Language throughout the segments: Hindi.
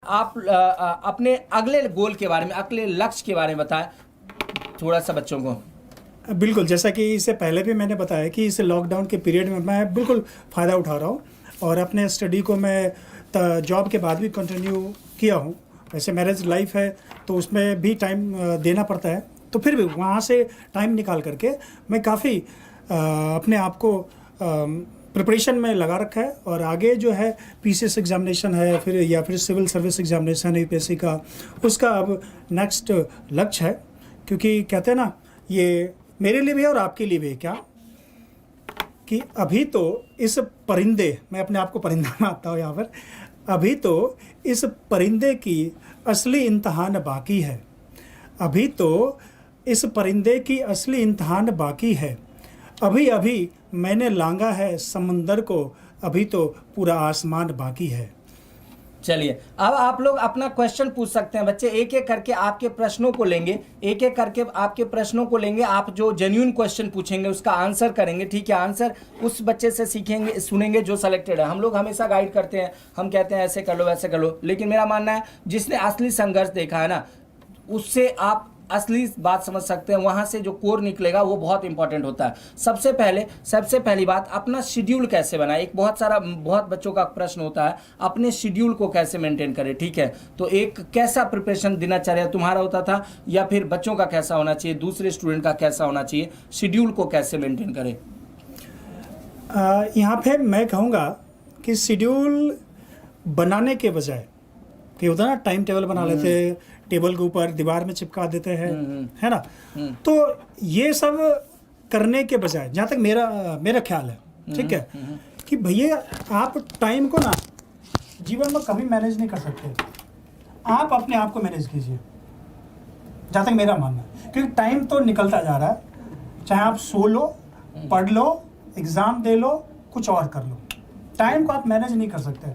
आप अपने अगले गोल के बारे में, अगले लक्ष्य के बारे में बताएं थोड़ा सा बच्चों को। बिल्कुल, जैसा कि इससे पहले भी मैंने बताया कि इस लॉकडाउन के पीरियड में मैं बिल्कुल फ़ायदा उठा रहा हूँ और अपने स्टडी को मैं जॉब के बाद भी कंटिन्यू किया हूँ। वैसे मैरिज लाइफ है तो उसमें भी टाइम देना पड़ता है, तो फिर भी वहाँ से टाइम निकाल करके मैं काफ़ी अपने आप को प्रिपरेशन में लगा रखा है। और आगे जो है पीसीएस एग्जामिनेशन है फिर सिविल सर्विस एग्जामिनेशन है यूपीएससी का, उसका अब नेक्स्ट लक्ष्य है। क्योंकि कहते हैं ना, ये मेरे लिए भी है और आपके लिए भी है क्या, कि अभी तो इस परिंदे, मैं अपने आप को परिंदा मानता हूँ यहाँ पर, अभी तो इस परिंदे की असली इम्तहान बाकी है। अभी तो इस परिंदे की असली इम्तहान बाकी है। अभी अभी मैंने लांघा है समंदर को, अभी तो पूरा आसमान बाकी है। चलिए, अब आप लोग अपना क्वेश्चन पूछ सकते हैं बच्चे, एक एक करके आपके प्रश्नों को लेंगे, एक एक करके आपके प्रश्नों को लेंगे। आप जो जेन्युइन क्वेश्चन पूछेंगे उसका आंसर करेंगे, ठीक है। आंसर उस बच्चे से सीखेंगे, सुनेंगे जो सिलेक्टेड है। हम लोग हमेशा गाइड करते हैं, हम कहते हैं ऐसे कर लो वैसे कर लो, लेकिन मेरा मानना है जिसने असली संघर्ष देखा है ना, उससे आप असली बात समझ सकते हैं। वहां से जो कोर निकलेगा वो बहुत इंपॉर्टेंट होता है। सबसे पहली बात, अपना शेड्यूल कैसे बनाए। एक बहुत बच्चों का प्रश्न होता है, अपने शेड्यूल को कैसे मेंटेन करें, ठीक है। तो एक कैसा प्रिपरेशन दिनचर्या तुम्हारा होता था, या फिर बच्चों का कैसा होना चाहिए, दूसरे स्टूडेंट का कैसा होना चाहिए, शेड्यूल को कैसे मेंटेन करें। यहाँ पे मैं कहूँगा कि शेड्यूल बनाने के बजाय, कि होता है ना टाइम टेबल बना लेते हैं, टेबल के ऊपर दीवार में चिपका देते हैं, है ना। तो ये सब करने के बजाय, जहाँ तक मेरा ख्याल है, ठीक है, कि भैया आप टाइम को ना जीवन में कभी मैनेज नहीं कर सकते। आप अपने आप को मैनेज कीजिए, जहाँ तक मेरा मानना है। क्योंकि टाइम तो निकलता जा रहा है, चाहे आप सो लो, पढ़ लो, एग्ज़ाम दे लो, कुछ और कर लो, टाइम को आप मैनेज नहीं कर सकते,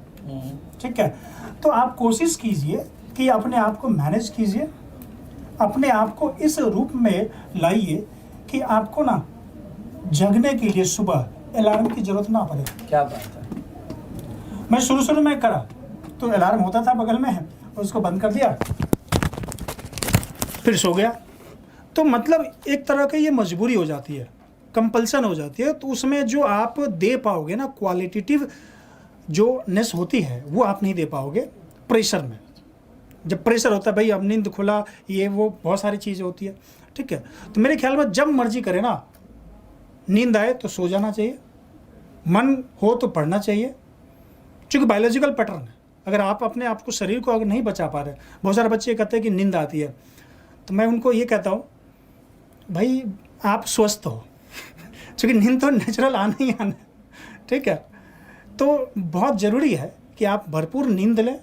ठीक है। तो आप कोशिश कीजिए कि अपने आप को मैनेज कीजिए, अपने आप को इस रूप में लाइए कि आपको ना जगने के लिए सुबह अलार्म की जरूरत ना पड़े। क्या बात है। मैं शुरू में करा तो अलार्म होता था बगल में, उसको बंद कर दिया, फिर सो गया। तो मतलब एक तरह की ये मजबूरी हो जाती है, कंपल्सन हो जाती है। तो उसमें जो आप दे पाओगे ना, क्वालिटेटिव जो नेस होती है वो आप नहीं दे पाओगे प्रेशर में। जब प्रेशर होता है भाई, अब नींद खुला, ये वो बहुत सारी चीज़ें होती है, ठीक है। तो मेरे ख्याल में जब मर्जी करे ना, नींद आए तो सो जाना चाहिए, मन हो तो पढ़ना चाहिए, क्योंकि बायोलॉजिकल पैटर्न है। अगर आप अपने आप को, शरीर को अगर नहीं बचा पा रहे, बहुत सारे बच्चे कहते हैं कि नींद आती है, तो मैं उनको ये कहता हूँ भाई आप स्वस्थ हो क्योंकि नींद तो नेचुरल आना ही आना, ठीक है। तो बहुत ज़रूरी है कि आप भरपूर नींद लें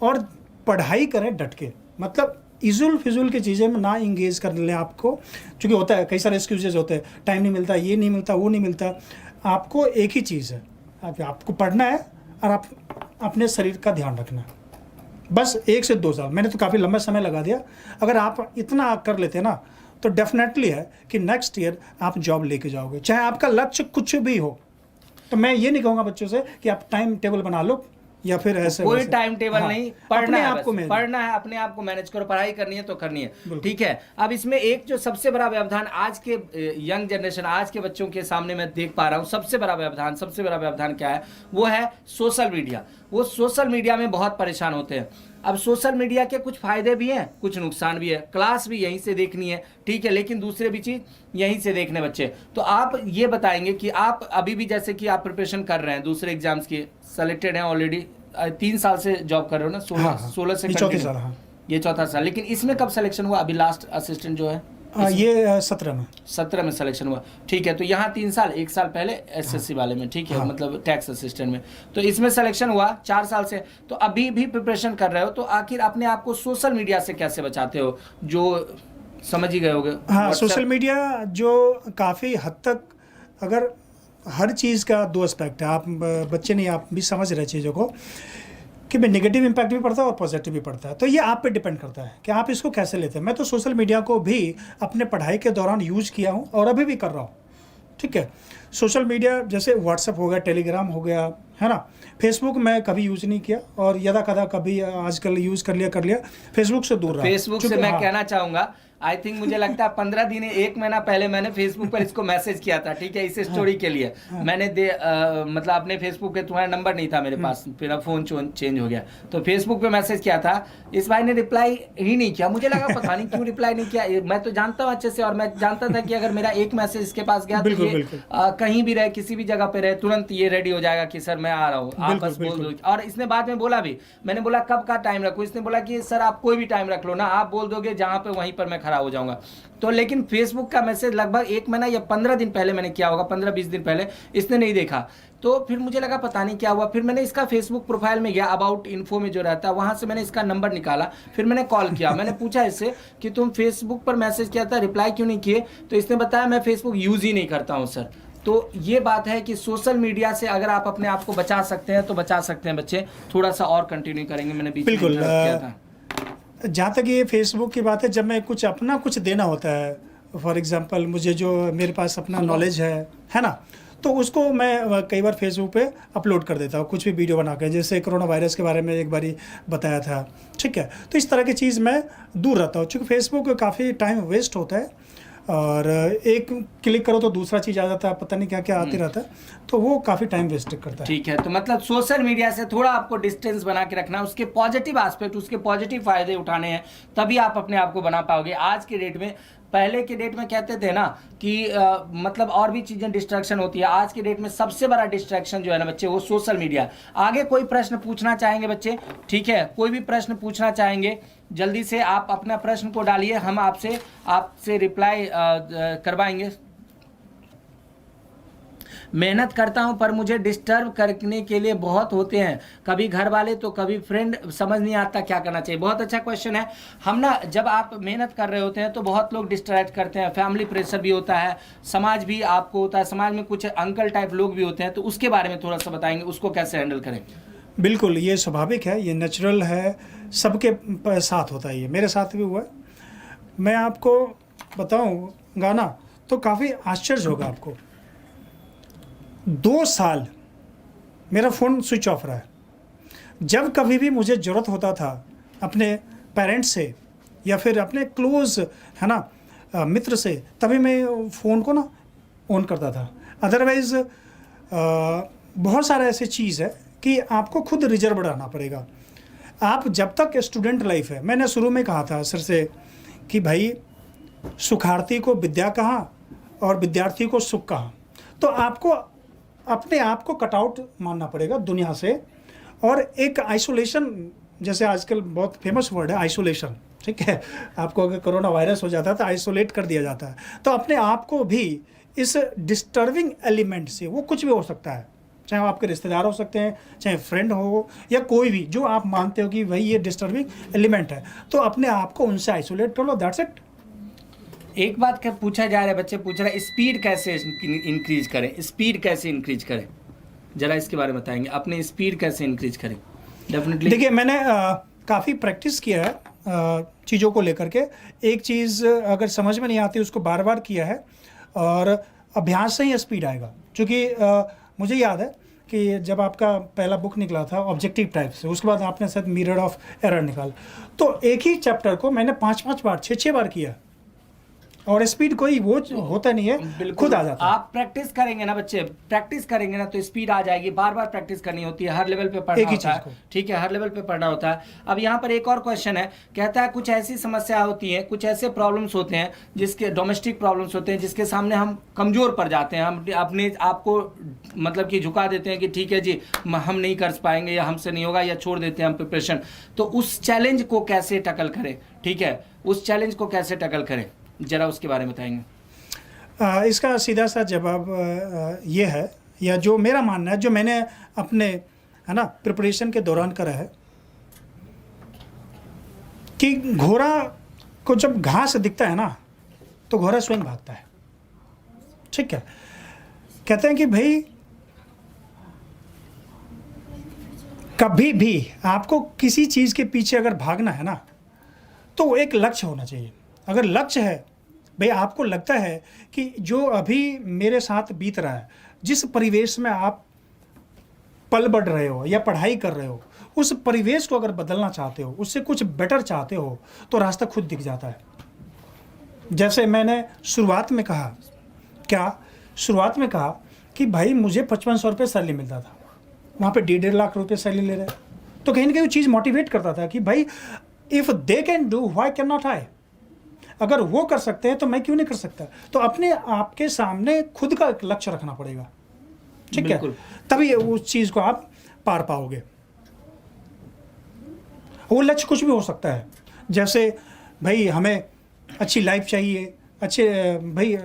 और पढ़ाई करें डट के। मतलब इजुल फिजुल की चीज़ें में ना इंगेज कर लें आपको, क्योंकि होता है कई सारे एक्सक्यूजेज होते हैं, टाइम नहीं मिलता, ये नहीं मिलता, वो नहीं मिलता। आपको एक ही चीज़ है, आपको पढ़ना है और आप अपने शरीर का ध्यान रखना है। बस 1 से 2 साल, मैंने तो काफ़ी लंबा समय लगा दिया। अगर आप इतना कर लेते हैं ना, तो डेफिनेटली है कि नेक्स्ट ईयर आप जॉब लेके जाओगे, चाहे आपका लक्ष्य कुछ भी हो। तो मैं ये नहीं कहूँगा बच्चों से कि आप टाइम टेबल बना लो या फिर ऐसे कोई टाइम टेबल नहीं, पढ़ना है, पढ़ना है, अपने आप को मैनेज करो, पढ़ाई करनी है तो करनी है, ठीक है। अब इसमें एक जो सबसे बड़ा व्यवधान आज के यंग जनरेशन, आज के बच्चों के सामने मैं देख पा रहा हूँ, सबसे बड़ा व्यवधान क्या है, वो है सोशल मीडिया। वो सोशल मीडिया में बहुत परेशान होते हैं। अब सोशल मीडिया के कुछ फायदे भी हैं, कुछ नुकसान भी है। क्लास भी यहीं से देखनी है, ठीक है, लेकिन दूसरे भी चीज़ यहीं से देखने बच्चे। तो आप ये बताएंगे कि आप अभी भी, जैसे कि आप प्रिपरेशन कर रहे हैं दूसरे एग्जाम्स की, सेलेक्टेड हैं ऑलरेडी, 3 साल से जॉब कर रहे हो ना, 16 से चौथा साल, हाँ ये चौथा साल। लेकिन इसमें कब सिलेक्शन हुआ, अभी लास्ट असिस्टेंट जो है ये 17 में सिलेक्शन हुआ, ठीक है। तो यहाँ 3 साल, 1 साल पहले एसएससी वाले में, ठीक है, हाँ। मतलब टैक्स असिस्टेंट में, तो इसमें सिलेक्शन हुआ 4 साल से। तो अभी भी प्रिपरेशन कर रहे हो, तो आखिर अपने आप को सोशल मीडिया से कैसे बचाते हो, जो समझ ही गए होगे। हाँ, सोशल मीडिया जो काफ़ी हद तक, अगर हर चीज़ का 2 एस्पेक्ट है, आप बच्चे नहीं, आप भी समझ रहे चीज़ों को, कि मैं नेगेटिव इम्पैक्ट भी पड़ता है और पॉजिटिव भी पड़ता है। तो ये आप पे डिपेंड करता है कि आप इसको कैसे लेते हैं। मैं तो सोशल मीडिया को भी अपने पढ़ाई के दौरान यूज़ किया हूँ और अभी भी कर रहा हूँ, ठीक है। सोशल मीडिया जैसे व्हाट्सएप हो गया, टेलीग्राम हो गया, है ना। फेसबुक मैं कभी यूज़ नहीं किया और यदा कदा कभी आजकल यूज़ कर लिया, फेसबुक से दूर रहा। फेसबुक से चूंकि मैं हाँ, कहना चाहूंगा, आई थिंक मुझे लगता है 15 दिन 1 महीना पहले मैंने फेसबुक पर इसको मैसेज किया था, ठीक है, इस स्टोरी के लिए। मैंने मतलब अपने फेसबुक पे तुम्हारा नंबर नहीं था मेरे पास, फिर अब फोन चेंज हो गया, तो फेसबुक पे मैसेज किया था। इस भाई ने रिप्लाई ही नहीं किया, मुझे लगा पता नहीं क्यों रिप्लाई नहीं किया। मैं तो जानता हूँ अच्छे से, और मैं जानता था कि अगर मेरा एक मैसेज इसके पास गया तो बिल्कुल, ये बिल्कुल। कहीं भी रहे, किसी भी जगह पे रहे, तुरंत ये रेडी हो जाएगा कि सर मैं आ रहा हूँ, आप बिल्कुल, बस बोल बिल्कुल। दो। और इसने बाद में बोला भी, मैंने बोला कब का टाइम रखूँ, इसने बोला कि सर आप कोई भी टाइम रख लो ना, आप बोल दोगे जहाँ पे वहीं पर मैं खड़ा हो जाऊंगा। तो लेकिन फेसबुक का मैसेज लगभग 1 महीना या 15 दिन पहले मैंने किया होगा, 15-20 दिन पहले, इसने नहीं देखा। तो फिर मुझे लगा पता नहीं क्या हुआ, फिर मैंने इसका फेसबुक प्रोफाइल में गया, अबाउट इन्फो में जो रहता है वहां से मैंने इसका नंबर निकाला, फिर मैंने कॉल किया, मैंने पूछा इससे कि तुम फेसबुक पर मैसेज किया था, रिप्लाई क्यों नहीं किए? तो इसने बताया मैं फेसबुक यूज ही नहीं करता हूँ सर। तो ये बात है कि सोशल मीडिया से अगर आप अपने आप को बचा सकते हैं तो बचा सकते हैं बच्चे। थोड़ा सा और कंटिन्यू करेंगे, मैंने बीच में बिल्कुल। interrupt किया था। जहाँ तक ये फेसबुक की बात है, जब मैं कुछ अपना कुछ देना होता है, फॉर एग्जांपल मुझे जो मेरे पास अपना नॉलेज है ना, तो उसको मैं कई बार फेसबुक पे अपलोड कर देता हूँ, कुछ भी वीडियो बना के, जैसे कोरोना वायरस के बारे में एक बारी बताया था, ठीक है। तो इस तरह की चीज़ मैं दूर रहता हूँ, क्योंकि फेसबुक काफ़ी टाइम वेस्ट होता है, और एक क्लिक करो तो दूसरा चीज़ आ जाता है, पता नहीं क्या क्या आते रहता है, तो वो काफ़ी टाइम वेस्ट करता है। ठीक है, तो मतलब सोशल मीडिया से थोड़ा आपको डिस्टेंस बना के रखना, उसके पॉजिटिव एस्पेक्ट, उसके पॉजिटिव फायदे उठाने हैं, तभी आप अपने आप को बना पाओगे। आज के डेट में, पहले के डेट में कहते थे ना कि मतलब और भी चीज़ें डिस्ट्रैक्शन होती है, आज के डेट में सबसे बड़ा डिस्ट्रैक्शन जो है ना बच्चे, वो सोशल मीडिया। आगे कोई प्रश्न पूछना चाहेंगे बच्चे? ठीक है, कोई भी प्रश्न पूछना चाहेंगे जल्दी से आप अपना प्रश्न को डालिए, हम आपसे रिप्लाई करवाएंगे। मेहनत करता हूं पर मुझे डिस्टर्ब करने के लिए बहुत होते हैं, कभी घर वाले तो कभी फ्रेंड, समझ नहीं आता क्या करना चाहिए। बहुत अच्छा क्वेश्चन है। हम ना, जब आप मेहनत कर रहे होते हैं तो बहुत लोग डिस्ट्रैक्ट करते हैं, फैमिली प्रेशर भी होता है, समाज भी आपको होता है, समाज में कुछ अंकल टाइप लोग भी होते हैं, तो उसके बारे में थोड़ा सा बताएंगे, उसको कैसे हैंडल करें? बिल्कुल, ये स्वाभाविक है, ये नेचुरल है, सबके साथ होता है, ये मेरे साथ भी हुआ है। मैं आपको बताऊं गाना तो काफ़ी आश्चर्य होगा आपको। 2 साल मेरा फ़ोन स्विच ऑफ रहा है। जब कभी भी मुझे ज़रूरत होता था अपने पेरेंट्स से या फिर अपने क्लोज़, है ना, मित्र से, तभी मैं फ़ोन को ना ऑन करता था। अदरवाइज़ बहुत सारा ऐसे चीज़ है कि आपको खुद रिजर्व रहना पड़ेगा। आप जब तक स्टूडेंट लाइफ है, मैंने शुरू में कहा था सर से कि भाई सुखार्थी को विद्या कहा और विद्यार्थी को सुख कहा, तो आपको अपने आप को कटआउट मानना पड़ेगा दुनिया से, और एक आइसोलेशन, जैसे आजकल बहुत फेमस वर्ड है आइसोलेशन, ठीक है। आपको अगर कोरोना वायरस हो जाता है तो आइसोलेट कर दिया जाता है, तो अपने आप को भी इस डिस्टर्बिंग एलिमेंट से, वो कुछ भी हो सकता है, चाहे वो आपके रिश्तेदार हो सकते हैं, चाहे फ्रेंड हो, या कोई भी जो आप मानते हो कि भाई ये डिस्टर्बिंग एलिमेंट है, तो अपने आप को उनसे आइसोलेट कर लो, दैट्स इट। एक बात का पूछा जा रहा है, बच्चे पूछ रहे हैं स्पीड कैसे इंक्रीज करें, स्पीड कैसे इंक्रीज करें, जरा इसके बारे में बताएंगे, अपने स्पीड कैसे इंक्रीज करें? डेफिनेटली देखिए, मैंने काफ़ी प्रैक्टिस किया है चीज़ों को लेकर के। एक चीज़ अगर समझ में नहीं आती उसको बार बार किया है, और अभ्यास से ही स्पीड आएगा। क्योंकि मुझे याद है कि जब आपका पहला बुक निकला था ऑब्जेक्टिव टाइप से, उसके बाद आपने शायद मिरर ऑफ एरर निकाला, तो एक ही चैप्टर को मैंने 5-5 बार 6-6 बार किया, और स्पीड कोई वो होता नहीं है, खुद आ जाता है। आप प्रैक्टिस करेंगे ना बच्चे, प्रैक्टिस करेंगे ना तो स्पीड आ जाएगी। बार बार प्रैक्टिस करनी होती है, हर लेवल पे पढ़ना होता है, ठीक है, हर लेवल पे पढ़ना होता है। अब यहाँ पर एक और क्वेश्चन है, कहता है कुछ ऐसी समस्या होती है, कुछ ऐसे प्रॉब्लम्स होते हैं, जिसके डोमेस्टिक प्रॉब्लम्स होते हैं, जिसके सामने हम कमजोर पड़ जाते हैं, हम अपने आप को मतलब कि झुका देते हैं कि ठीक है जी हम नहीं कर पाएंगे, या हमसे नहीं होगा, या छोड़ देते हैं हम प्रिपरेशन। तो उस चैलेंज को कैसे टैकल करें, ठीक है, उस चैलेंज को कैसे टैकल करें, जरा उसके बारे में बताएंगे? इसका सीधा सा जवाब ये है, या जो मेरा मानना है, जो मैंने अपने, है ना, प्रिपरेशन के दौरान करा है, कि घोड़ा को जब घास दिखता है ना तो घोड़ा स्वयं भागता है, ठीक है। कहते हैं कि भाई कभी भी आपको किसी चीज़ के पीछे अगर भागना है ना, तो एक लक्ष्य होना चाहिए। अगर लक्ष्य है, भाई आपको लगता है कि जो अभी मेरे साथ बीत रहा है, जिस परिवेश में आप पल बढ़ रहे हो या पढ़ाई कर रहे हो, उस परिवेश को अगर बदलना चाहते हो, उससे कुछ बेटर चाहते हो, तो रास्ता खुद दिख जाता है। जैसे मैंने शुरुआत में कहा कि भाई मुझे 5500 रुपये सैलरी मिलता था, वहाँ पे 1.5 लाख रुपये सैलरी ले रहे, तो कहीं ना कहीं वो चीज़ मोटिवेट करता था कि भाई if they can do why can not I, अगर वो कर सकते हैं तो मैं क्यों नहीं कर सकता। तो अपने आपके सामने खुद का एक लक्ष्य रखना पड़ेगा, ठीक है, तभी उस चीज़ को आप पार पाओगे। वो लक्ष्य कुछ भी हो सकता है, जैसे भाई हमें अच्छी लाइफ चाहिए, अच्छे भाई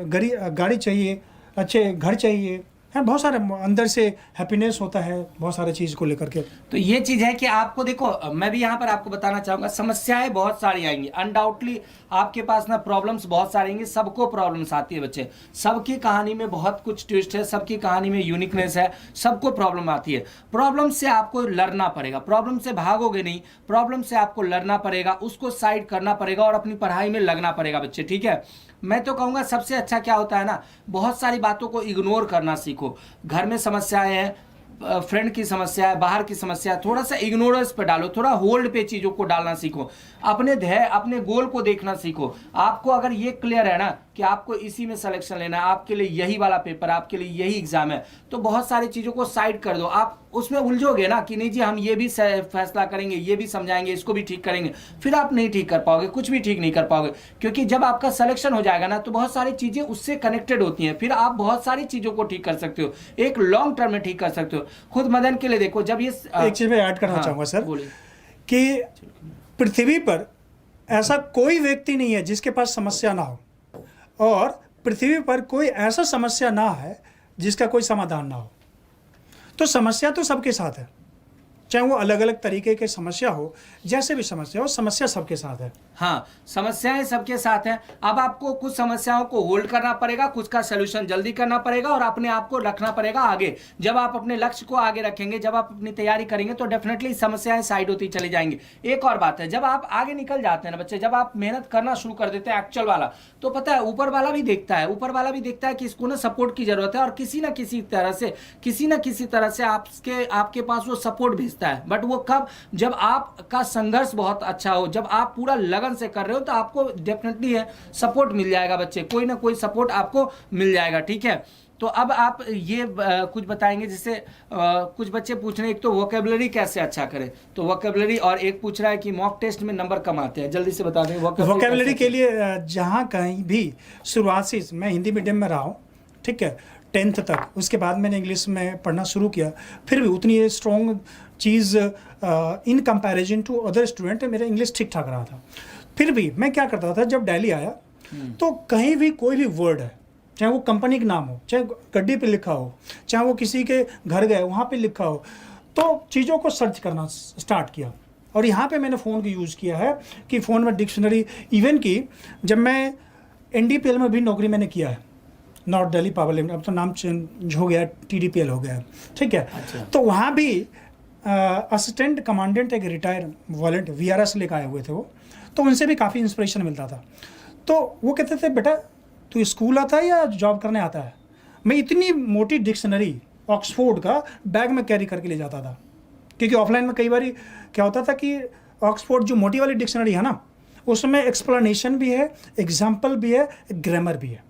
गाड़ी चाहिए, अच्छे घर चाहिए, है, बहुत सारे अंदर से हैप्पीनेस होता है बहुत सारे चीज़ को लेकर के। तो ये चीज़ है कि आपको देखो, मैं भी यहाँ पर आपको बताना चाहूँगा, समस्याएं बहुत सारी आएंगी, अनडाउटली आपके पास ना प्रॉब्लम्स बहुत सारी आएंगी, सबको प्रॉब्लम्स आती है बच्चे, सबकी कहानी में बहुत कुछ ट्विस्ट है, सबकी कहानी में यूनिकनेस है, सबको प्रॉब्लम आती है। प्रॉब्लम से आपको लड़ना पड़ेगा, प्रॉब्लम से भागोगे नहीं, प्रॉब्लम से आपको लड़ना पड़ेगा, उसको साइड करना पड़ेगा और अपनी पढ़ाई में लगना पड़ेगा बच्चे, ठीक है। मैं तो कहूँगा सबसे अच्छा क्या होता है ना, बहुत सारी बातों को इग्नोर करना सीखो। घर में समस्याएं हैं, फ्रेंड की समस्या है, बाहर की समस्या है, थोड़ा सा इग्नोरेंस पे डालो, थोड़ा होल्ड पे चीज़ों को डालना सीखो, अपने ध्येय अपने गोल को देखना सीखो। आपको अगर ये क्लियर है ना कि आपको इसी में सिलेक्शन लेना है, आपके लिए यही वाला पेपर, आपके लिए यही एग्जाम है, तो बहुत सारी चीज़ों को साइड कर दो। आप उसमें उलझोगे ना कि नहीं जी हम ये भी फैसला करेंगे, ये भी समझाएंगे, इसको भी ठीक करेंगे, फिर आप नहीं ठीक कर पाओगे, कुछ भी ठीक नहीं कर पाओगे, क्योंकि जब आपका सिलेक्शन हो जाएगा ना तो बहुत सारी चीज़ें उससे कनेक्टेड होती हैं, फिर आप बहुत सारी चीज़ों को ठीक कर सकते हो, एक लॉन्ग टर्म में ठीक कर सकते हो। खुद मदन के लिए देखो, जब ये एक चीज़ मैं ऐड करना चाहूँगा सर, कि पृथ्वी पर ऐसा कोई व्यक्ति नहीं है जिसके पास समस्या ना हो, और पृथ्वी पर कोई ऐसा समस्या ना है जिसका कोई समाधान ना हो। तो समस्या तो सबके साथ है, चाहे वो अलग अलग तरीके की समस्या हो, जैसे भी समस्या हो, समस्या सबके साथ है। हाँ, समस्याएं सबके साथ हैं। अब आपको कुछ समस्याओं को होल्ड करना पड़ेगा, कुछ का सलूशन जल्दी करना पड़ेगा और अपने आप को रखना पड़ेगा आगे। जब आप अपने लक्ष्य को आगे रखेंगे, जब आप अपनी तैयारी करेंगे, तो डेफिनेटली समस्याएं साइड होती चली जाएंगी। एक और बात है, जब आप आगे निकल जाते हैं ना बच्चे, जब आप मेहनत करना शुरू कर देते हैं एक्चुअल वाला, तो पता है ऊपर वाला भी देखता है, ऊपर वाला भी देखता है कि इसको ना सपोर्ट की जरूरत है, और किसी ना किसी तरह से आपके पास वो सपोर्ट भेजता है। बट वो कब, जब आपका संघर्ष बहुत अच्छा हो, जब आप पूरा लगन से कर रहे हो, तो आपको डेफिनेटली है सपोर्ट मिल जाएगा बच्चे, कोई ना कोई सपोर्ट आपको मिल जाएगा, ठीक है। तो अब आप ये कुछ बताएंगे, जैसे कुछ बच्चे पूछ रहे हैं, एक तो वोकेबलरी कैसे अच्छा करें, तो वोकेबलरी, और एक पूछ रहा है कि मॉक टेस्ट में नंबर कम आते हैं, जल्दी से बता दें। वोकेबलरी के लिए जहाँ कहीं भी शुरुआत से, मैं हिंदी मीडियम में रहा हूँ, ठीक है, 10th तक, उसके बाद मैंने इंग्लिश में पढ़ना शुरू किया, फिर भी उतनी स्ट्रॉन्ग चीज़ in comparison to other student मेरा इंग्लिश ठीक ठाक रहा था। फिर भी मैं क्या करता था, जब दिल्ली आया तो कहीं भी कोई भी वर्ड है, चाहे वो कंपनी का नाम हो, चाहे गड्डी पे लिखा हो, चाहे वो किसी के घर गए वहाँ पे लिखा हो, तो चीज़ों को सर्च करना स्टार्ट किया। और यहाँ पे मैंने फ़ोन को यूज़ किया है कि फ़ोन में डिक्शनरी, इवन कि जब मैं NDPL में भी नौकरी मैंने किया है, नॉर्थ दिल्ली पावर लिमिटेड, अब तो नाम चेंज हो गया, TDPL हो गया, ठीक है। अच्छा। तो वहाँ भी असिस्टेंट कमांडेंट एक रिटायर वॉलेंट VRS लेकर आए हुए थे वो, तो उनसे भी काफ़ी इंस्पिरेशन मिलता था। तो वो कहते थे, बेटा तू स्कूल आता है या जॉब करने आता है? मैं इतनी मोटी डिक्शनरी ऑक्सफोर्ड का बैग में कैरी करके ले जाता था, क्योंकि ऑफलाइन में कई बार क्या होता था कि ऑक्सफोर्ड जो मोटी वाली डिक्शनरी है ना, उसमें एक्सप्लेनेशन भी है, एग्जाम्पल भी है, ग्रामर भी है,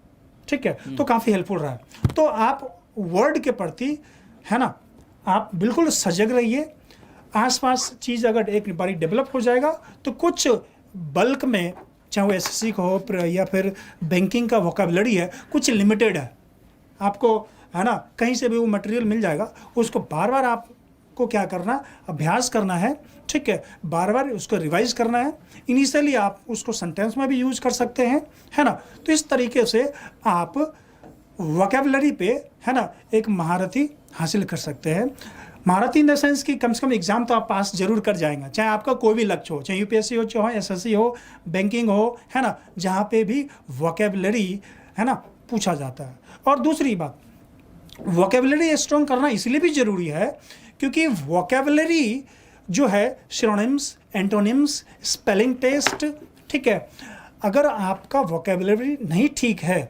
ठीक है, तो काफ़ी हेल्पफुल रहा है। तो आप वर्ड के प्रति, है ना, आप बिल्कुल सजग रहिए। आसपास चीज़ अगर एक बारी डेवलप हो जाएगा तो कुछ बल्क में, चाहे वो SSC का हो या फिर बैंकिंग का वोकैबुलरी है, कुछ लिमिटेड है, आपको, है ना, कहीं से भी वो मटेरियल मिल जाएगा, उसको बार बार आपको क्या करना, अभ्यास करना है, ठीक है, बार बार उसको रिवाइज करना है। इनिशियली आप उसको सेंटेंस में भी यूज कर सकते हैं, है ना। तो इस तरीके से आप वोकैबुलरी पे, है ना, एक महारथी हासिल कर सकते हैं। महारथी इन द सेंस कि कम से कम एग्जाम तो आप पास जरूर कर जाएंगे, चाहे आपका कोई भी लक्ष्य हो, चाहे UPSC हो, चाहे SSC हो, बैंकिंग हो, है ना, जहाँ पे भी वोकैबुलरी, है ना, पूछा जाता है। और दूसरी बात, वोकैबुलरी स्ट्रॉन्ग करना इसलिए भी ज़रूरी है क्योंकि वोकैबुलरी जो है, सिनोनिम्स, एंटोनिम्स, स्पेलिंग टेस्ट, ठीक है, अगर आपका वोकेबलरी नहीं ठीक है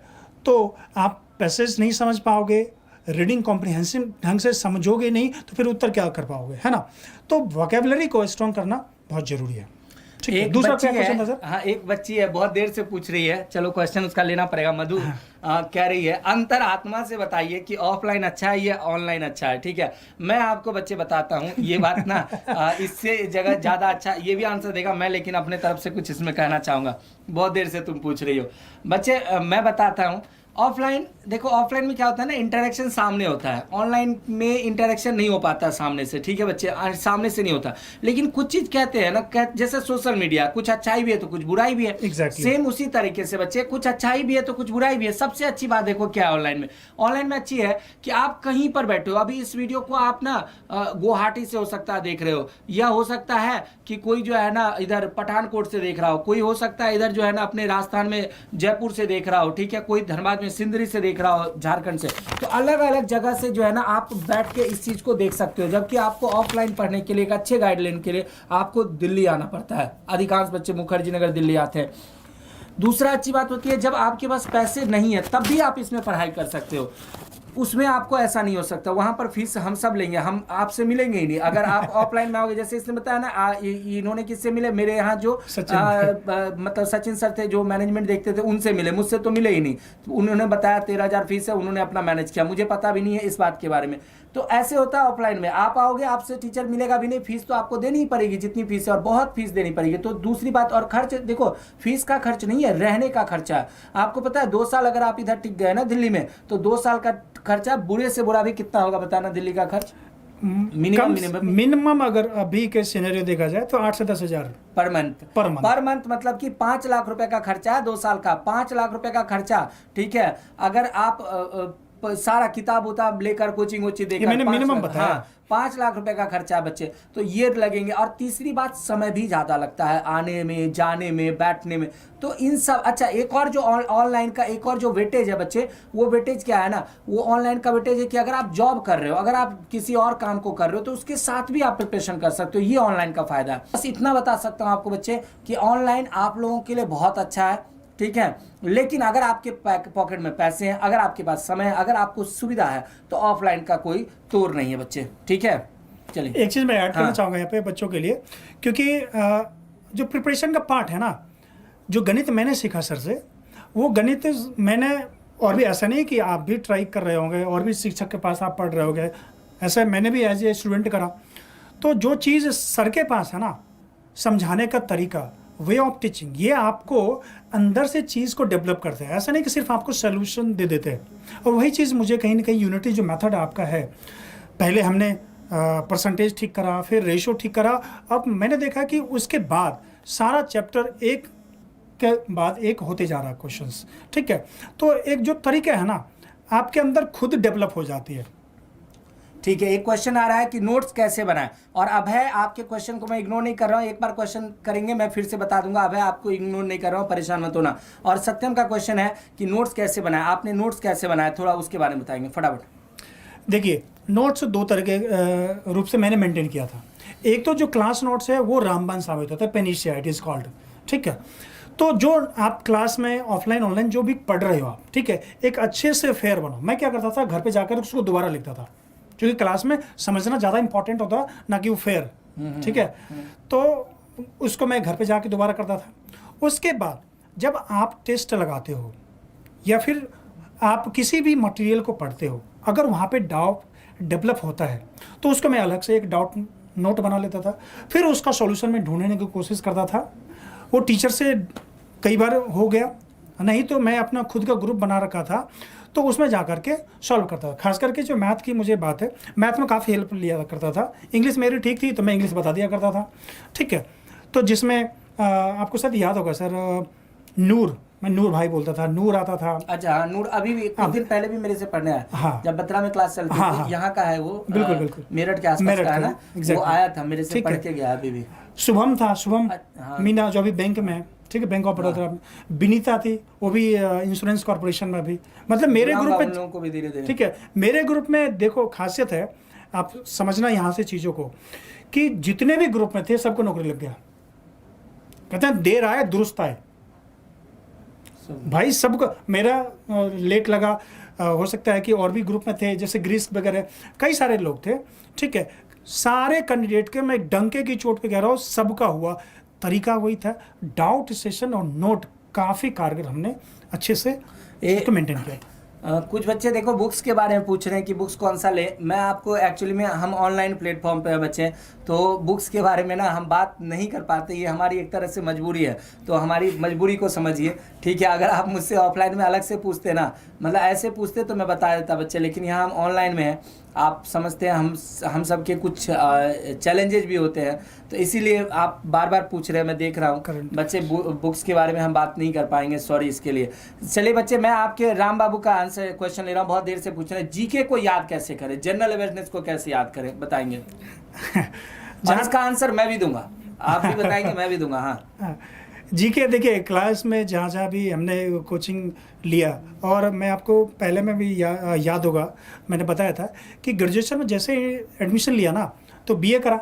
तो आप पैसेज नहीं समझ पाओगे, रीडिंग कॉम्प्रिहेंसिव ढंग से समझोगे नहीं तो फिर उत्तर क्या कर पाओगे, है ना। तो वोकेबलरी को स्ट्रॉन्ग करना बहुत जरूरी है। ठीक है, एक दूसरा बच्ची क्या क्वेश्चन था है, सर? हाँ एक बच्ची है बहुत देर से पूछ रही है, चलो क्वेश्चन उसका लेना पड़ेगा। मधु कह रही है अंतर आत्मा से बताइए कि ऑफलाइन अच्छा है या ऑनलाइन अच्छा है। ठीक है, मैं आपको बच्चे बताता हूँ ये बात ना इससे जगह ज्यादा अच्छा ये भी आंसर देगा मैं, लेकिन अपने तरफ से कुछ इसमें कहना चाहूंगा। बहुत देर से तुम पूछ रही हो बच्चे, मैं बताता हूँ। ऑफलाइन देखो, ऑफलाइन में क्या होता है ना, इंटरेक्शन सामने होता है, ऑनलाइन में इंटरेक्शन नहीं हो पाता सामने से। ठीक है बच्चे, सामने से नहीं होता, लेकिन कुछ चीज कहते हैं ना, जैसे सोशल मीडिया, कुछ अच्छाई भी है तो कुछ बुराई भी है। Exactly. सेम उसी तरीके से बच्चे, कुछ अच्छाई भी है तो कुछ बुराई भी है। सबसे अच्छी बात देखो क्या है ऑनलाइन में, ऑनलाइन में अच्छी है कि आप कहीं पर बैठे हो, अभी इस वीडियो को आप ना गुवाहाटी से हो सकता है देख रहे हो, या हो सकता है कि कोई जो है ना इधर पठानकोट से देख रहा हो, कोई हो सकता है इधर जो है ना अपने राजस्थान में जयपुर से देख रहा हो, ठीक है, कोई धनबाद में सिंदरी से देख रहा हो, झारखंड से। तो अलग अलग जगह से जो है ना आप बैठ के इस चीज को देख सकते हो। जबकि आपको ऑफलाइन पढ़ने के लिए, एक अच्छे गाइडलाइन के लिए आपको दिल्ली आना पड़ता है। अधिकांश बच्चे मुखर्जी नगर दिल्ली आते हैं। दूसरा अच्छी बात होती है जब आपके पास पैसे नहीं है तब भी आप इसमें पढ़ाई कर सकते हो। उसमें आपको ऐसा नहीं हो सकता, वहां पर फीस हम सब लेंगे, हम आपसे मिलेंगे ही नहीं। अगर आप ऑफलाइन में आओगे, जैसे इसने बताया ना, इन्होंने किससे मिले, मेरे यहाँ जो मतलब सचिन सर थे जो मैनेजमेंट देखते थे उनसे मिले, मुझसे तो मिले ही नहीं। उन्होंने बताया 13,000 फीस है, उन्होंने अपना मैनेज किया, मुझे पता भी नहीं है इस बात के बारे में। तो ऐसे होता है ऑफलाइन में, आप आओगे आपसे टीचर मिलेगा भी नहीं, फीस तो आपको देनी ही पड़ेगी जितनी फीस है, और बहुत फीस देनी पड़ेगी। तो दूसरी बात, और खर्च देखो, फीस का खर्च नहीं है, रहने का खर्चा है। आपको पता है 2 साल अगर आप इधर टिक गए ना दिल्ली में, तो 2 साल का खर्चा बुरे से बुरा भी कितना होगा बताना दिल्ली का खर्च? मिनिमम अगर अभी के सिनेरियो देखा जाए तो 8 से 10 हजार पर मंथ मतलब कि 5 लाख रुपए का खर्चा है 2 साल का, 5 लाख रुपए का खर्चा। ठीक है, अगर आप सारा किताब उताब लेकर कोचिंग वोचिंग देकर, मैंने मिनिमम बताया। हाँ, 5 लाख रुपए का खर्चा बच्चे, तो ये लगेंगे। और तीसरी बात, समय भी ज्यादा लगता है आने में, जाने में, बैठने में। तो इन सब, अच्छा एक और जो ऑनलाइन का एक और जो वेटेज है बच्चे, वो वेटेज क्या है ना, वो ऑनलाइन का वेटेज है कि अगर आप जॉब कर रहे हो, अगर आप किसी और काम को कर रहे हो, तो उसके साथ भी आप प्रिपरेशन कर सकते हो। ये ऑनलाइन का फायदा है। बस इतना बता सकता हूँ आपको बच्चे कि ऑनलाइन आप लोगों के लिए बहुत अच्छा है। ठीक है, लेकिन अगर आपके पॉकेट में पैसे हैं, अगर आपके पास समय है, अगर आपको सुविधा है, तो ऑफलाइन का कोई तोड़ नहीं है बच्चे। ठीक है, चलिए एक चीज़ मैं ऐड करना चाहूँगा यहाँ पे बच्चों के लिए, क्योंकि जो प्रिपरेशन का पार्ट है ना, जो गणित मैंने सीखा सर से, वो गणित मैंने, और भी ऐसा नहीं कि आप भी ट्राई कर रहे होंगे और भी शिक्षक के पास आप पढ़ रहे होंगे, ऐसा मैंने भी एज ए स्टूडेंट करा। तो जो चीज़ सर के पास है ना, समझाने का तरीका, वे ऑफ टीचिंग, ये आपको अंदर से चीज़ को डेवलप करते हैं। ऐसा नहीं कि सिर्फ आपको सोल्यूशन दे देते हैं। और वही चीज़ मुझे कहीं ना कहीं यूनिटी जो मेथड आपका है, पहले हमने परसेंटेज ठीक करा, फिर रेशो ठीक करा, अब मैंने देखा कि उसके बाद सारा चैप्टर एक के बाद एक होते जा रहा है क्वेश्चंस। ठीक है, तो एक जो तरीका है ना, आपके अंदर खुद डेवलप हो जाती है। ठीक है, एक क्वेश्चन आ रहा है कि नोट्स कैसे बनाएं, और अभय आपके क्वेश्चन को मैं इग्नोर नहीं कर रहा हूं, एक बार क्वेश्चन करेंगे मैं फिर से बता दूंगा। अभय आपको इग्नोर नहीं कर रहा हूं, परेशान मत होना। और सत्यम का क्वेश्चन है कि नोट्स कैसे बनाएं, आपने नोट्स कैसे बनाए, थोड़ा उसके बारे में बताएंगे फटाफट। देखिए, नोट्स 2 तरह के रूप से मैंने मेंटेन किया था। एक तो जो क्लास नोट्स है वो रामबाण साबित होता है, पेनिशिया इट इज कॉल्ड। ठीक है, तो जो आप क्लास में ऑफलाइन ऑनलाइन जो भी पढ़ रहे हो आप, ठीक है, एक अच्छे से फेयर बनो। मैं क्या करता था, घर पे जाकर उसको दोबारा लिखता था, क्योंकि क्लास में समझना ज़्यादा इंपॉर्टेंट होता ना कि वो फेयर। ठीक है, तो उसको मैं घर पे जाके दोबारा करता था। उसके बाद जब आप टेस्ट लगाते हो या फिर आप किसी भी मटेरियल को पढ़ते हो, अगर वहाँ पे डाउट डेवलप होता है तो उसको मैं अलग से एक डाउट नोट बना लेता था, फिर उसका सॉल्यूशन मैं ढूंढने की कोशिश करता था। वो टीचर से कई बार हो गया, नहीं तो मैं अपना खुद का ग्रुप बना रखा था, तो उसमें जा करके सॉल्व करता था। खास करके जो मैथ की मुझे बात है, मैथ में काफ़ी हेल्प लिया करता था। इंग्लिश मेरी ठीक थी तो मैं इंग्लिश बता दिया करता था। ठीक है, तो जिसमें आपको शायद याद होगा सर, नूर, मैं नूर भाई बोलता था, नूर आता था। अच्छा हाँ, नूर अभी भी कुछ दिन पहले भी मेरे से पढ़ने आया। हाँ, जब बत्रा में क्लास चलती थी, यहाँ का है वो, बिल्कुल बिल्कुल मेरठ के आसपास का है ना, वो आया था मेरे से, पढ़ के गया। अभी भी शुभम था, शुभम मीना जो अभी बैंक में, ठीक है, बैंक ऑफ बड़ौदा में। विनीता थी, वो भी इंश्योरेंस कॉर्पोरेशन में भी। मतलब मेरे ग्रुप में लोगों को भी धीरे-धीरे, ठीक है, मेरे ग्रुप में देखो खासियत है, आप समझना यहाँ से चीज़ों को, कि जितने भी ग्रुप में थे सबको नौकरी लग गया। कहते हैं देर आए दुरुस्त आए। भाई सबको मेरा लेट लगा। हो सकता है कि और भी ग्रुप में थे, जैसे ग्रीस वगैरह कई सारे लोग थे, ठीक है। सारे कैंडिडेट के मैं डंके की चोट पे कह रहा हूँ, सबका हुआ। तरीका वही था, डाउट सेशन और नोट काफ़ी कारगर हमने अच्छे से इसको मेंटेन किया। कुछ बच्चे देखो बुक्स के बारे में पूछ रहे हैं कि बुक्स कौन सा ले। मैं आपको एक्चुअली में हम ऑनलाइन प्लेटफॉर्म पे हैं बच्चे, तो बुक्स के बारे में ना हम बात नहीं कर पाते, ये हमारी एक तरह से मजबूरी है, तो हमारी मजबूरी को समझिए, ठीक है। अगर आप मुझसे ऑफलाइन में अलग से पूछते ना, मतलब ऐसे पूछते तो मैं बता देता बच्चे, लेकिन यहाँ हम ऑनलाइन में हैं, आप समझते हैं हम सब के कुछ चैलेंजेस भी होते हैं, तो इसीलिए आप बार बार पूछ रहे हैं, मैं देख रहा हूँ बच्चे। बुक्स के बारे में हम बात नहीं कर पाएंगे, सॉरी इसके लिए। चलिए बच्चे, मैं आपके राम बाबू का आंसर क्वेश्चन ले रहा हूँ, बहुत देर से पूछ रहे हैं, जीके को याद कैसे करें, जनरल अवेयरनेस को कैसे याद करें, बताएंगे? और इसका आंसर मैं भी दूंगा, आप भी बताएंगे, मैं भी दूंगा। हाँ, जीके देखिए, क्लास में जहाँ भी हमने कोचिंग लिया, और मैं आपको पहले में भी याद होगा, मैंने बताया था कि ग्रेजुएशन में जैसे एडमिशन लिया ना, तो बीए करा,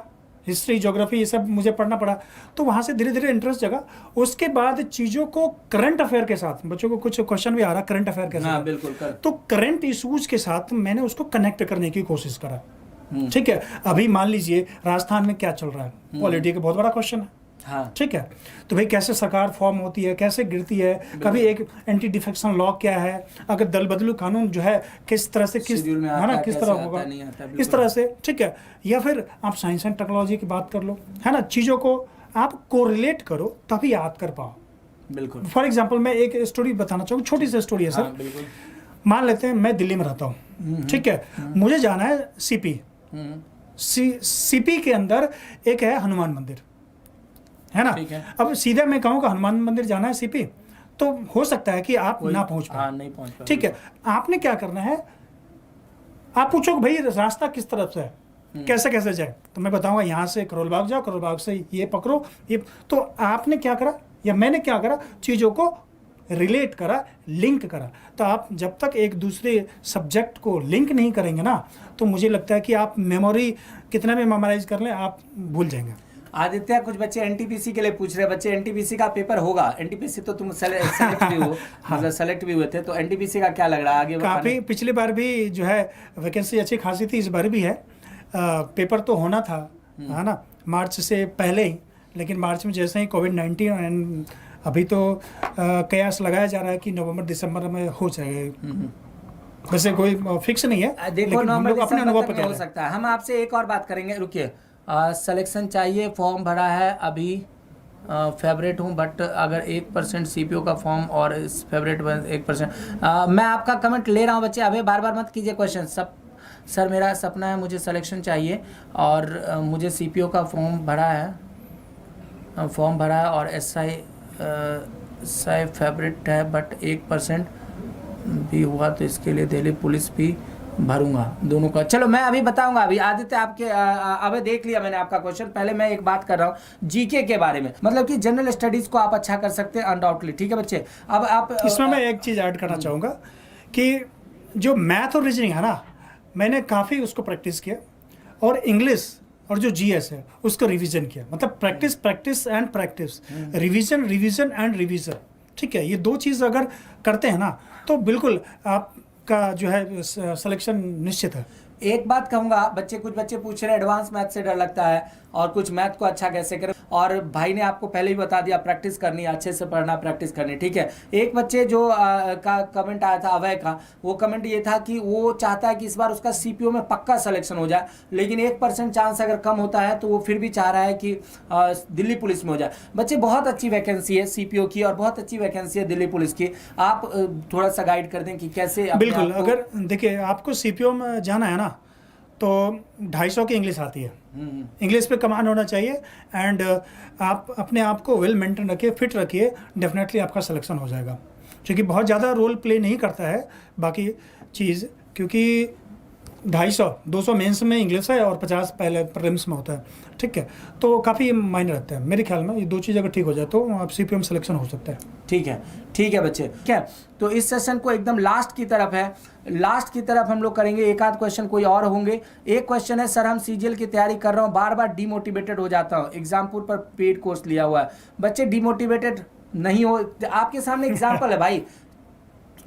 हिस्ट्री ज्योग्राफी ये सब मुझे पढ़ना पड़ा, तो वहाँ से धीरे धीरे इंटरेस्ट जगा। उसके बाद चीज़ों को करंट अफेयर के साथ, बच्चों को कुछ क्वेश्चन भी आ रहा करंट अफेयर के साथ, बिल्कुल तो करंट इशूज के साथ मैंने उसको कनेक्ट करने की कोशिश करा, ठीक है। अभी मान लीजिए राजस्थान में क्या चल रहा है, पॉलिटी का बहुत बड़ा क्वेश्चन है, हाँ, ठीक है। तो भाई कैसे सरकार फॉर्म होती है, कैसे गिरती है, कभी एक एंटी डिफेक्शन लॉ क्या है, अगर दल बदलू कानून जो है किस तरह से, किस है ना, किस तरह होगा, इस तरह से, ठीक है। या फिर आप साइंस एंड टेक्नोलॉजी की बात कर लो, है ना, चीज़ों को आप कोरिलेट करो तभी याद कर पाओ। बिल्कुल। फॉर एग्जाम्पल मैं एक स्टोरी बताना चाहूँगा, छोटी सी स्टोरी है सर। बिल्कुल। मान लेते हैं मैं दिल्ली में रहता हूँ, ठीक है, मुझे जाना है सीपी। सीपी के अंदर एक है हनुमान मंदिर, है ना। अब सीधा मैं कहूँगा हनुमान मंदिर जाना है सीपी, तो हो सकता है कि आप ना पहुंच पाए, नहीं पहुंच पाए, ठीक है। आपने क्या करना है, आप पूछो भाई रास्ता किस तरफ से है, कैसे कैसे जाए, तो मैं बताऊंगा यहाँ से करोल बाग जाओ, करोल बाग से ये पकड़ो, ये। तो आपने क्या करा या मैंने क्या करा, चीज़ों को रिलेट करा, लिंक करा। तो आप जब तक एक दूसरे सब्जेक्ट को लिंक नहीं करेंगे ना, तो मुझे लगता है कि आप मेमोरी कितना भी मेमोराइज कर लें, आप भूल जाएंगे। आदित्य, कुछ बच्चे एनटीपीसी के लिए पूछ रहे हैं। बच्चे एनटीपीसी का पेपर होगा, एनटीपीसी तो तुम सेलेक्ट भी हो, मतलब सेलेक्ट भी हुए थे, तो एनटीपीसी का क्या लग रहा है आगे? काफ़ी पिछली बार भी जो है वैकेंसी अच्छी खासी थी, इस बार भी है। पेपर तो होना था, है ना, मार्च से पहले ही, लेकिन मार्च में जैसे ही कोविड-19 एंड अभी तो कयास लगाया जा रहा है कि नवंबर दिसंबर में हो जाएगा। वैसे कोई फिक्स नहीं है, देखो हम लोग अपने अनुभव पे हो सकता है। हम आपसे एक और बात करेंगे, रुकिए। सिलेक्शन चाहिए, फॉर्म भरा है, अभी फेवरेट हूँ, बट अगर 1% सीपीओ का फॉर्म और इस फेवरेट 1%। मैं आपका कमेंट ले रहा हूँ बच्चे, अभी बार बार मत कीजिए क्वेश्चन। सर मेरा सपना है, मुझे सिलेक्शन चाहिए और मुझे सीपीओ का फॉर्म भरा है और एसआई फेवरेट है, बट 1% भी हुआ तो इसके लिए दिल्ली पुलिस भी भरूंगा, दोनों का। चलो मैं अभी बताऊंगा। अभी आदित्य आपके अबे देख लिया मैंने आपका क्वेश्चन। पहले मैं एक बात कर रहा हूँ जीके के बारे में, मतलब कि जनरल स्टडीज को आप अच्छा कर सकते हैं अनडाउटली, ठीक है बच्चे। अब आप इसमें मैं एक चीज़ ऐड करना चाहूँगा कि जो मैथ और रीजनिंग है ना, मैंने काफ़ी उसको प्रैक्टिस किया, और इंग्लिश और जो जीएस है उसको रिवीजन किया, मतलब practice and practice, revision and revision, ठीक है। ये दो चीज़ अगर करते हैं ना, तो बिल्कुल आपका जो है सिलेक्शन निश्चित है। एक बात कहूंगा बच्चे, कुछ बच्चे पूछ रहे हैं एडवांस मैथ से डर लगता है और कुछ मैथ को अच्छा कैसे करें, और भाई ने आपको पहले ही बता दिया प्रैक्टिस करनी है, अच्छे से पढ़ना, प्रैक्टिस करनी, ठीक है। एक बच्चे जो का कमेंट आया था अभय का, वो कमेंट ये था कि वो चाहता है कि इस बार उसका सीपीओ में पक्का सिलेक्शन हो जाए, लेकिन 1% चांस अगर कम होता है तो वो फिर भी चाह रहा है कि दिल्ली पुलिस में हो जाए। बच्चे बहुत अच्छी वैकेंसी है सीपीओ की और बहुत अच्छी वैकेंसी है दिल्ली पुलिस की, आप थोड़ा सा गाइड कर दें कि कैसे। बिल्कुल, अगर देखिए आपको सीपीओ में जाना है ना, तो 250 की इंग्लिश आती है, इंग्लिश पे कमांड होना चाहिए, एंड आप अपने आप को वेल मेंटेन रखिए, फिट रखिए, डेफिनेटली आपका सिलेक्शन हो जाएगा। क्योंकि बहुत ज़्यादा रोल प्ले नहीं करता है बाकी चीज़, क्योंकि 250 मेंस में इंग्लिश है और 50 पहले प्रीलिम्स में होता है, ठीक है। तो काफ़ी मायने रखते हैं मेरे ख्याल में, ये दो चीज़ अगर ठीक हो जाए तो आप सीपीओ में सिलेक्शन हो सकता है। ठीक है बच्चे, ठीक है। तो इस सेशन को एकदम लास्ट की तरफ है, लास्ट की तरफ हम लोग करेंगे, एक आध क्वेश्चन कोई और होंगे। एक क्वेश्चन है, सर हम सीजीएल की तैयारी कर रहा हूँ, बार बार डिमोटिवेटेड हो जाता हूँ, एग्जामपुर पर पेड कोर्स लिया हुआ है। बच्चे डिमोटिवेटेड नहीं हो, आपके सामने एग्जाम्पल है भाई,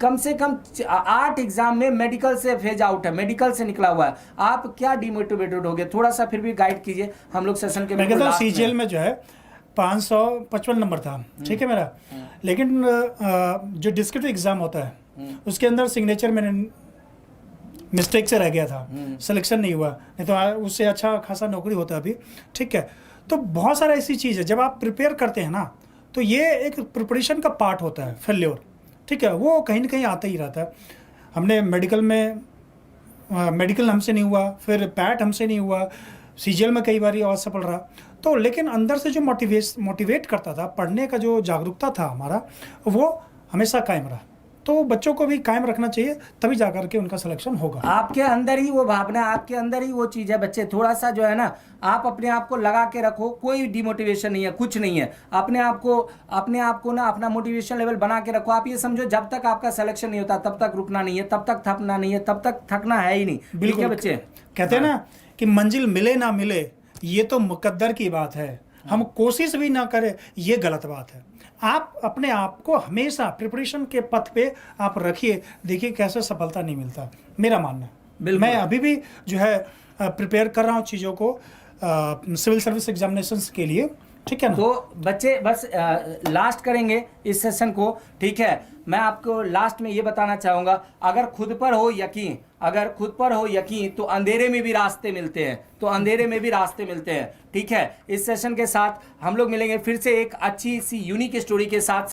कम से कम 8 एग्जाम में मेडिकल से फेज आउट है, मेडिकल से निकला हुआ है, आप क्या डिमोटिवेटेड हो गए? थोड़ा सा फिर भी गाइड कीजिए हम लोग सेशन के। मैं कहता हूँ सीजीएल में जो है 555 नंबर था, ठीक है मेरा, लेकिन जो डिस्क्रिप्टिव एग्जाम होता है उसके अंदर सिग्नेचर मैंने मिस्टेक से रह गया था, सिलेक्शन नहीं हुआ, नहीं तो उससे अच्छा खासा नौकरी होता अभी, ठीक है। तो बहुत सारा ऐसी चीज़ है, जब आप प्रिपेयर करते हैं ना तो ये एक प्रिपरेशन का पार्ट होता है, फेल्योर, ठीक है, वो कहीं ना कहीं आता ही रहता है। हमने मेडिकल में मेडिकल हमसे नहीं हुआ, फिर पैट हमसे नहीं हुआ, सीजीएल में कई बार असफल रहा, तो लेकिन अंदर से जो मोटिवेट करता था, पढ़ने का जो जागरूकता था हमारा, वो हमेशा कायम रहा। तो बच्चों को भी कायम रखना चाहिए, तभी जाकर के उनका सिलेक्शन होगा। आपके अंदर ही वो भावना, आपके अंदर ही वो चीज़ है। बच्चे थोड़ा सा जो है ना, आप अपने आप को लगा के रखो, कोई डिमोटिवेशन नहीं है, कुछ नहीं है। अपने आप को ना अपना मोटिवेशन लेवल बना के रखो। आप ये समझो जब तक आपका सिलेक्शन नहीं होता तब तक रुकना नहीं है, तब तक थकना नहीं है, तब तक थकना है ही नहीं। ठीक है बच्चे, कहते हैं ना कि मंजिल मिले ना मिले ये तो मुकद्दर की बात है, हम कोशिश भी ना करें ये गलत बात है। आप अपने आप को हमेशा प्रिपरेशन के पथ पे आप रखिए, देखिए कैसे सफलता नहीं मिलता, मेरा मानना है। मैं अभी भी जो है प्रिपेयर कर रहा हूँ चीज़ों को सिविल सर्विस एग्जामिनेशंस के लिए, ठीक है ना। तो बच्चे बस लास्ट करेंगे इस सेशन को, ठीक है। मैं आपको लास्ट में ये बताना चाहूँगा, अगर खुद पर हो यकीन तो अंधेरे में भी रास्ते मिलते हैं, ठीक है। इस सेशन के साथ हम लोग मिलेंगे फिर से एक अच्छी सी यूनिक स्टोरी के साथ।